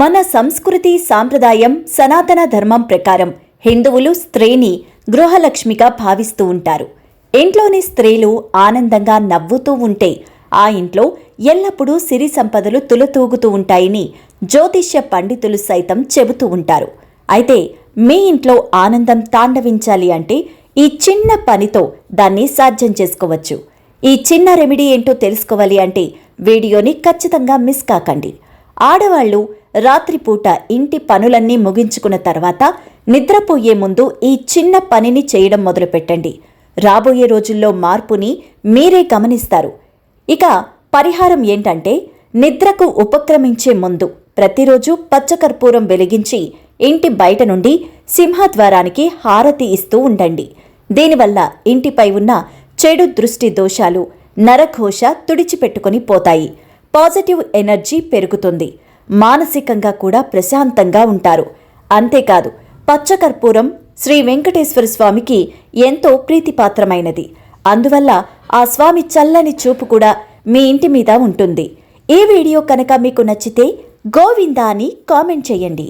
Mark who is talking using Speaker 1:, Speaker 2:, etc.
Speaker 1: మన సంస్కృతి సాంప్రదాయం సనాతన ధర్మం ప్రకారం హిందువులు స్త్రీని గృహలక్ష్మిగా భావిస్తూ ఉంటారు. ఇంట్లోని స్త్రీలు ఆనందంగా నవ్వుతూ ఉంటే ఆ ఇంట్లో ఎల్లప్పుడూ సిరి సంపదలు తులతూగుతూ ఉంటాయని జ్యోతిష్య పండితులు సైతం చెబుతూ ఉంటారు. అయితే మీ ఇంట్లో ఆనందం తాండవించాలి అంటే ఈ చిన్న పనితో దాన్ని సాధ్యం చేసుకోవచ్చు. ఈ చిన్న రెమెడీ ఏంటో తెలుసుకోవాలి అంటే వీడియోని ఖచ్చితంగా మిస్ కాకండి. ఆడవాళ్లు రాత్రిపూట ఇంటి పనులన్నీ ముగించుకున్న తర్వాత నిద్రపోయే ముందు ఈ చిన్న పనిని చేయడం మొదలుపెట్టండి. రాబోయే రోజుల్లో మార్పుని మీరే గమనిస్తారు. ఇక పరిహారం ఏంటంటే, నిద్రకు ఉపక్రమించే ముందు ప్రతిరోజు పచ్చకర్పూరం వెలిగించి ఇంటి బయట నుండి సింహద్వారానికి హారతి ఇస్తూ ఉండండి. దీనివల్ల ఇంటిపై ఉన్న చెడు దృష్టి దోషాలు, నరఘోష తుడిచిపెట్టుకుని పోతాయి. పాజిటివ్ ఎనర్జీ పెరుగుతుంది. మానసికంగా కూడా ప్రశాంతంగా ఉంటారు. అంతేకాదు, పచ్చకర్పూరం శ్రీ వెంకటేశ్వర స్వామికి ఎంతో ప్రీతిపాత్రమైనది. అందువల్ల ఆ స్వామి చల్లని చూపు కూడా మీ ఇంటి మీద ఉంటుంది. ఈ వీడియో కనుక మీకు నచ్చితే గోవిందా అని కామెంట్ చేయండి.